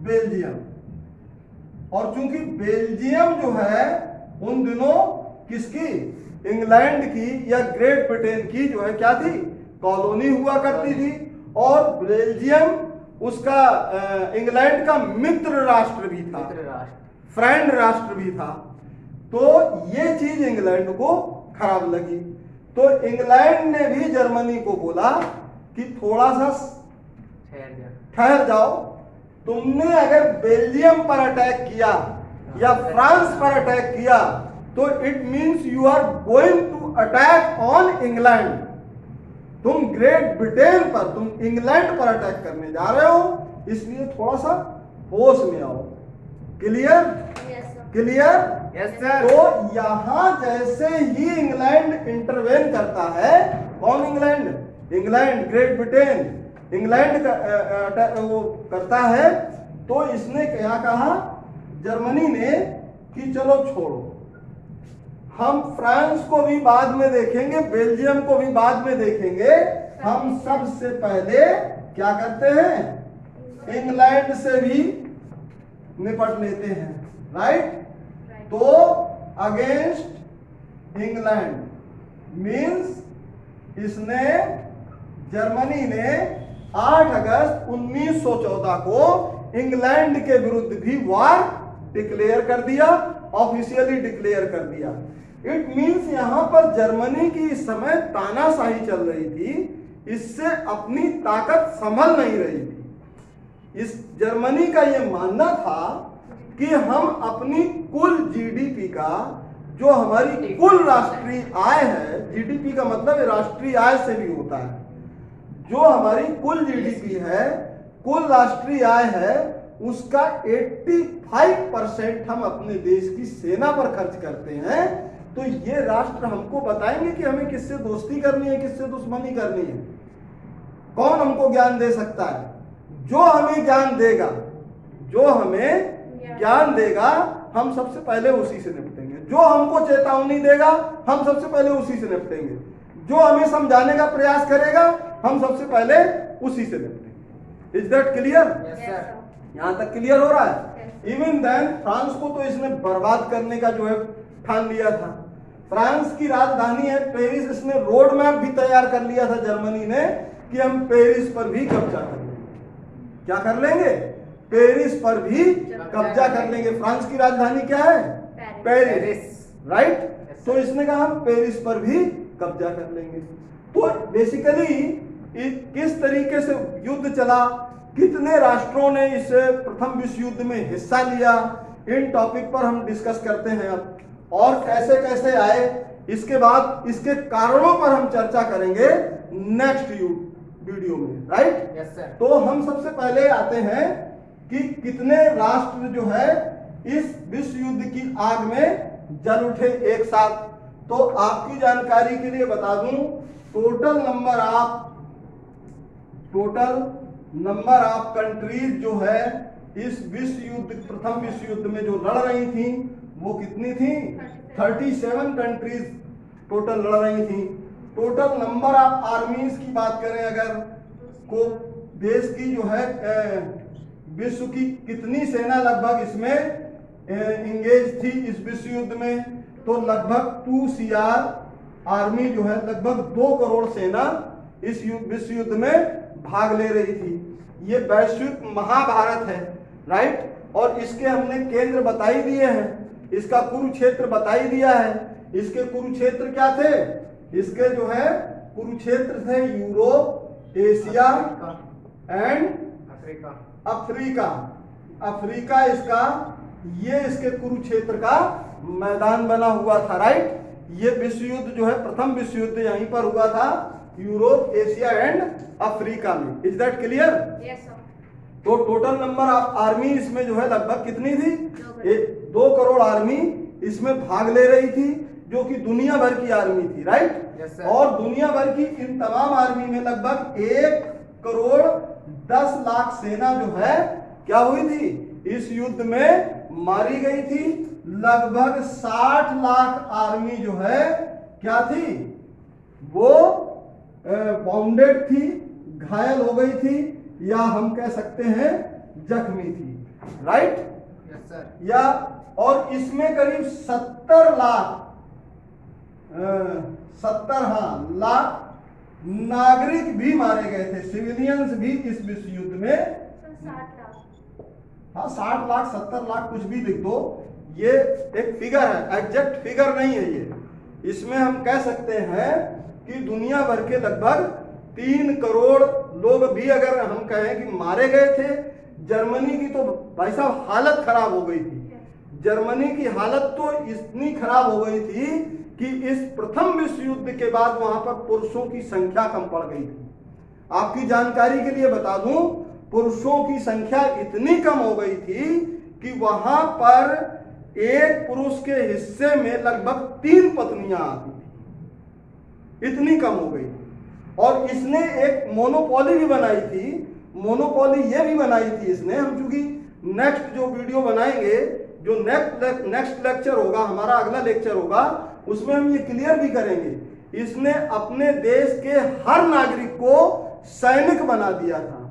बेल्जियम। और चूंकि बेल्जियम जो है उन दिनों किसकी, इंग्लैंड की या ग्रेट ब्रिटेन की जो है क्या थी, कॉलोनी हुआ करती थी। और बेल्जियम उसका इंग्लैंड का मित्र राष्ट्र भी था, मित्र राष्ट्र, फ्रेंड राष्ट्र भी था। तो ये चीज इंग्लैंड को खराब लगी। तो इंग्लैंड ने भी जर्मनी को बोला कि थोड़ा सा ठहर जाओ, तुमने अगर बेल्जियम पर अटैक किया या फ्रांस पर अटैक किया तो it means you are going to attack on England. तुम ग्रेट ब्रिटेन पर, तुम इंग्लैंड पर अटैक करने जा रहे हो, इसलिए थोड़ा सा होश में आओ। Clear? Yes, sir. Clear? Yes sir. तो यहां जैसे ही इंग्लैंड इंटरवेन करता है, कौन England? England, great Britain England का वो करता है। तो इसने क्या कहा जर्मनी ने कि चलो छोड़ो, हम फ्रांस को भी बाद में देखेंगे, बेल्जियम को भी बाद में देखेंगे, हम सबसे पहले क्या करते हैं, इंग्लैंड से भी निपट लेते हैं, राइट? Right. तो अगेंस्ट इंग्लैंड मींस इसने, जर्मनी ने 8 अगस्त 1914 को इंग्लैंड के विरुद्ध भी वॉर डिक्लेयर कर दिया, ऑफिशियली डिक्लेयर कर दिया। इट मींस यहां पर जर्मनी की इस समय तानाशाही चल रही थी, इससे अपनी ताकत संभल नहीं रही थी। इस जर्मनी का यह मानना था कि हम अपनी कुल जीडीपी का, जो हमारी कुल राष्ट्रीय आय है, जीडीपी का मतलब राष्ट्रीय आय से भी होता है, जो हमारी कुल जीडीपी है, कुल राष्ट्रीय आय है, उसका 85% हम अपने देश की सेना पर खर्च करते हैं। तो ये राष्ट्र हमको बताएंगे कि हमें किससे दोस्ती करनी है, किससे दुश्मनी करनी है। कौन हमको ज्ञान दे सकता है? जो हमें ज्ञान देगा, जो हमें ज्ञान देगा, हम सबसे पहले उसी से निपटेंगे। जो हमको चेतावनी देगा, हम सबसे पहले उसी से निपटेंगे। जो हमें समझाने का प्रयास करेगा, हम सबसे पहले उसी से निपटेंगे। Is that clear? Yes Yes, sir. sir. यहां तक क्लियर हो रहा है? Yes. इवन देन फ्रांस को तो इसने बर्बाद करने का जो है ठान लिया था। फ्रांस की राजधानी है पेरिस, इसने रोड मैप भी तैयार कर लिया था जर्मनी ने कि हम पेरिस पर भी कब्जा कर लेंगे। क्या कर लेंगे? पेरिस पर भी कब्जा कर लेंगे। फ्रांस की राजधानी क्या है? Paris, right? तो इसने कहा हम पेरिस पर भी कब्जा कर लेंगे। तो बेसिकली किस तरीके से युद्ध चला, कितने राष्ट्रों ने इस प्रथम विश्व युद्ध में हिस्सा लिया, इन टॉपिक पर हम डिस्कस करते हैं अब, और कैसे कैसे आए। इसके बाद इसके कारणों पर हम चर्चा करेंगे नेक्स्ट वीडियो में, राइट। Yes sir. तो हम सबसे पहले आते हैं कि कितने राष्ट्र जो है इस विश्व युद्ध की आग में जल उठे एक साथ। तो आपकी जानकारी के लिए बता दूं, टोटल नंबर ऑफ कंट्रीज जो है इस विश्व युद्ध, प्रथम विश्व युद्ध में जो लड़ रही थी वो कितनी थी? 37 कंट्रीज टोटल लड़ रही थी। टोटल नंबर ऑफ आर्मीज की बात करें अगर, को देश की जो है विश्व की कितनी सेना लगभग इसमें इंगेज थी इस विश्व युद्ध में, तो लगभग 2 CR आर्मी जो है, लगभग 2 करोड़ सेना इस विश्व युद्ध में भाग ले रही थी। ये वैश्विक महाभारत है, राइट। और इसके हमने केंद्र बताई दिए हैं, इसका कुरुक्षेत्र बताई दिया है। इसके कुरुक्षेत्र क्या थे? इसके जो है कुरुक्षेत्र थे Europe, Asia and Africa. Africa इसका, ये इसके कुरुक्षेत्र का मैदान बना हुआ था, राइट। ये विश्व युद्ध जो है, प्रथम विश्व युद्ध यहीं पर हुआ था, यूरोप, एशिया एंड अफ्रीका में। Is that clear? Yes sir. तो टोटल नंबर ऑफ आर्मी इसमें जो है लगभग कितनी थी? 2 करोड़ आर्मी इसमें भाग ले रही थी, जो कि दुनिया भर की आर्मी थी, राइट। Yes, sir. और दुनिया भर की इन तमाम आर्मी में लगभग 1 करोड़ 10 लाख सेना जो है क्या हुई थी? इस युद्ध में मारी गई थी। लगभग 60 लाख आर्मी जो है क्या थी? वो बाउंडेड थी, घायल हो गई थी, या हम कह सकते हैं जख्मी थी, राइट। Yes sir. या और इसमें करीब 70 लाख लाख नागरिक भी मारे गए थे, सिविलियंस भी इस विश्व युद्ध में। सर 60 लाख। हाँ 60 लाख 70 लाख कुछ भी लिख दो, ये एक फिगर है, एग्जैक्ट फिगर नहीं है ये। इसमें हम कह सकते हैं कि दुनिया भर के लगभग 3 करोड़ लोग भी अगर हम कहें कि मारे गए थे। जर्मनी की तो भाई साहब हालत खराब हो गई थी, जर्मनी की हालत तो इतनी खराब हो गई थी कि इस प्रथम विश्व युद्ध के बाद वहां पर पुरुषों की संख्या कम पड़ गई थी। आपकी जानकारी के लिए बता दूं, पुरुषों की संख्या इतनी कम हो गई थी कि वहां पर एक पुरुष के हिस्से में लगभग 3 पत्नियां आती थी, इतनी कम हो गई थी। और इसने एक मोनोपोली भी बनाई थी। मोनोपोली ये भी बनाई थी इसने, हम चूंकि नेक्स्ट जो वीडियो बनाएंगे, जो नेक्स्ट लेक्चर होगा, हमारा अगला लेक्चर होगा, उसमें हम ये क्लियर भी करेंगे। इसने अपने देश के हर नागरिक को सैनिक बना दिया था।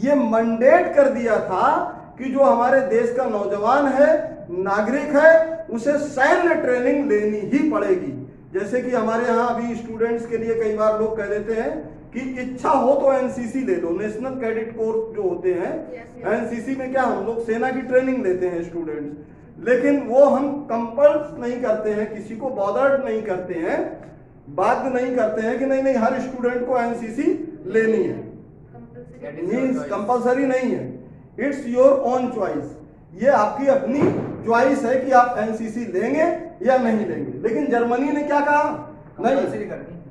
ये मैंडेट कर दिया था कि जो हमारे देश का नौजवान है, नागरिक है, उसे सैन्य ट्रेनिंग लेनी ही पड़ेगी। जैसे कि हमारे यहाँ अभी स्टूडेंट्स के लिए कई बार लोग कह देते हैं कि इच्छा हो तो एनसीसी ले लो, नेशनल कैडेट कोर्स जो होते हैं। एनसीसी में क्या हम लोग सेना की ट्रेनिंग लेते हैं स्टूडेंट्स, लेकिन वो हम कंपल्स नहीं करते हैं, किसी को बॉदर्ड नहीं करते हैं, बाध्य नहीं करते हैं कि नहीं नहीं हर स्टूडेंट को एनसीसी लेनी है। मीन्स कंपल्सरी नहीं है, इट्स योर ओन चॉइस। ये आपकी अपनी चॉइस है कि आप एनसीसी लेंगे या नहीं लेंगे। लेकिन जर्मनी ने क्या कहा? नहीं,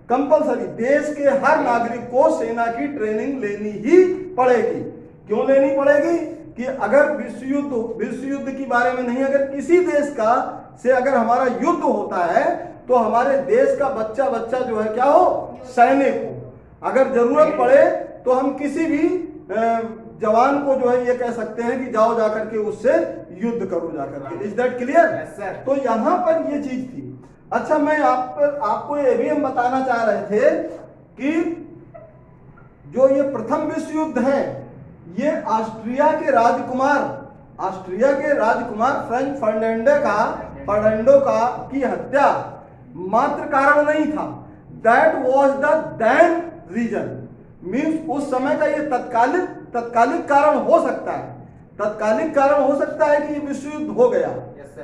कंपल्सरी देश के हर नागरिक को सेना की ट्रेनिंग लेनी ही पड़ेगी। क्यों लेनी पड़ेगी? कि अगर विश्व युद्ध की बारे में नहीं, अगर किसी देश का से अगर हमारा युद्ध होता है तो हमारे देश का बच्चा जो है क्या हो? सैनिक हो। अगर जरूरत पड़े तो हम किसी भी जवान को जो है ये कह सकते हैं कि जाओ जाकर के उससे युद्ध करो जाकर के। Is that clear? तो यहाँ पर ये चीज थी। अच्छा, मैं आपको ये भी हम बताना चाह रहे थे कि जो ये प्रथम विश्व युद्ध है, ये ऑस्ट्रिया के राजकुमार फ्रेंच फर्नांडो का की हत्या मात्र कारण नहीं था। That was the then reason. Means उस समय का ये तत्कालिक कारण हो सकता है, तत्कालिक कारण हो सकता है कि ये विश्व युद्ध हो गया,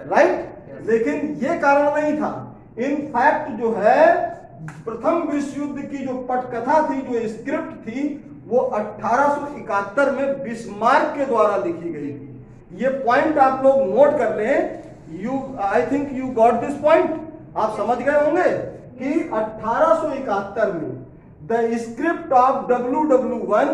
राइट। लेकिन ये कारण नहीं था। इन फैक्ट जो है प्रथम विश्व युद्ध की जो पटकथा थी, जो स्क्रिप्ट थी, वो 1871 में बिस्मार्क के द्वारा लिखी गई थी। ये पॉइंट आप लोग नोट कर लें। I think you got this point. आप समझ गए होंगे कि 1871 में the script of WW1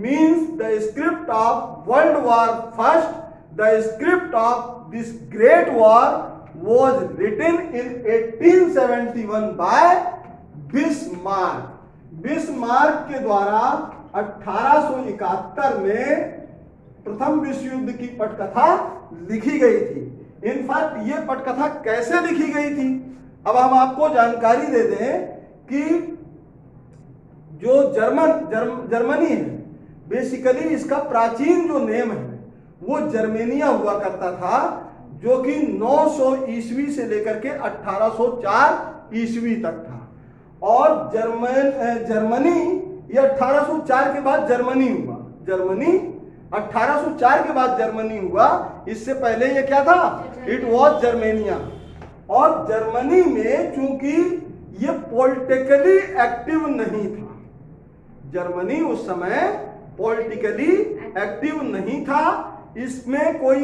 means the script of world war first, the script of this great war was written in 1871 by Bismarck. Bismarck के द्वारा 1871 में प्रथम विश्व युद्ध की पटकथा लिखी गई थी। इनफैक्ट ये पटकथा कैसे लिखी गई थी, अब हम आपको जानकारी दे दें कि जो जर्मनी है, बेसिकली इसका प्राचीन जो नेम है वो जर्मेनिया हुआ करता था, जो कि 900 ईस्वी से लेकर के 1804 ईस्वी तक था। और जर्मनी ये 1804 के बाद जर्मनी हुआ। जर्मनी 1804 के बाद जर्मनी हुआ। इससे पहले ये क्या था? It was Germania. और जर्मनी में चूंकि ये पॉलिटिकली एक्टिव नहीं था, जर्मनी उस समय पॉलिटिकली एक्टिव नहीं था, इसमें कोई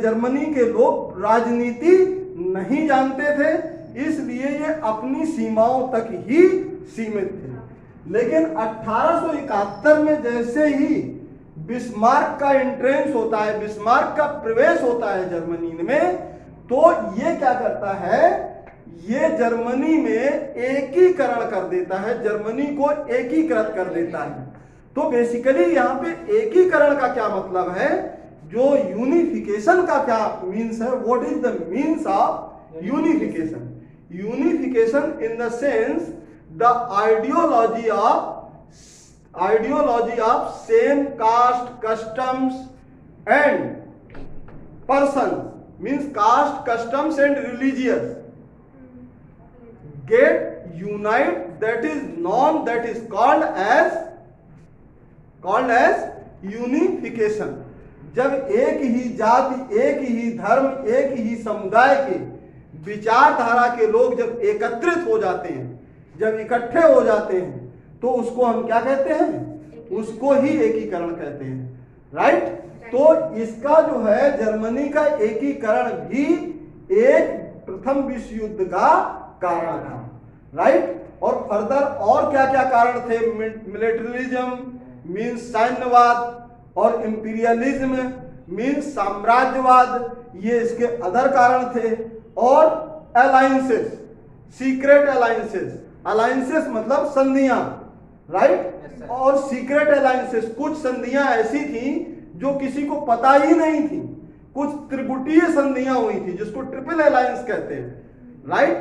जर्मनी के लोग राजनीति नहीं जानते थे, इसलिए ये अपनी सीमाओं तक ही सीमित थे। लेकिन 1871 में जैसे ही बिस्मार्क का एंट्रेंस होता है, बिस्मार्क का प्रवेश होता है जर्मनी में, तो ये क्या करता है, ये जर्मनी में एकीकरण कर देता है, जर्मनी को एकीकृत कर देता है। तो बेसिकली यहाँ पे एकीकरण का क्या मतलब है, जो यूनिफिकेशन का क्या मीन्स है, what is the means of unification? Unification in the sense the ideology of same caste customs and person, means caste customs and religious get unite, that is known, that is called as unification। जब एक ही जाति, एक ही धर्म, एक ही समुदाय के विचारधारा के लोग जब एकत्रित हो जाते हैं, जब इकट्ठे हो जाते हैं, तो उसको हम क्या कहते हैं? उसको ही एकीकरण कहते हैं, राइट। तो इसका जो है जर्मनी का एकीकरण भी एक प्रथम विश्व युद्ध का कारण था, राइट। और फर्दर और क्या क्या कारण थे? मिलिटरिज्म मीन्स सैन्यवाद, और इंपीरियलिज्म मीन्स साम्राज्यवाद, ये इसके अदर कारण थे। और अलायंसेस, सीक्रेट अलायंसेस, अलायंसेस मतलब संधियां, राइट। और सीक्रेट अलायंसेस, कुछ संधियां ऐसी थी जो किसी को पता ही नहीं थी, कुछ त्रिगुटीय संधियां हुई थी जिसको ट्रिपल अलायंस कहते हैं, राइट।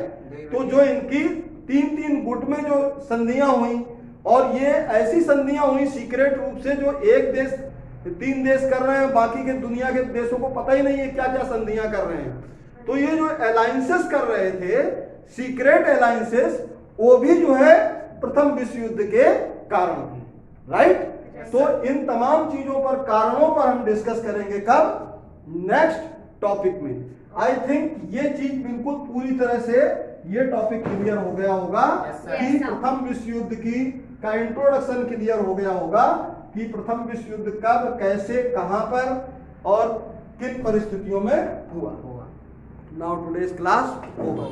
तो जो इनकी तीन तीन गुट में जो संधियां हुई, और ये ऐसी संधियां हुई सीक्रेट रूप से, जो एक देश 3 देश कर रहे हैं, बाकी के दुनिया के देशों को पता ही नहीं है क्या क्या संधियां कर रहे हैं। तो ये जो अलायंसेस कर रहे थे, सीक्रेट अलायंसेस, वो भी जो है प्रथम विश्व युद्ध के कारण थे, राइट। तो इन तमाम चीजों पर, कारणों पर हम डिस्कस करेंगे कब? नेक्स्ट टॉपिक में। आई थिंक ये चीज बिल्कुल पूरी तरह से ये टॉपिक क्लियर हो गया होगा कि प्रथम विश्व युद्ध की का इंट्रोडक्शन क्लियर हो गया होगा कि प्रथम विश्व युद्ध कब, कैसे, कहां पर और किन परिस्थितियों में हुआ। Now today's class over.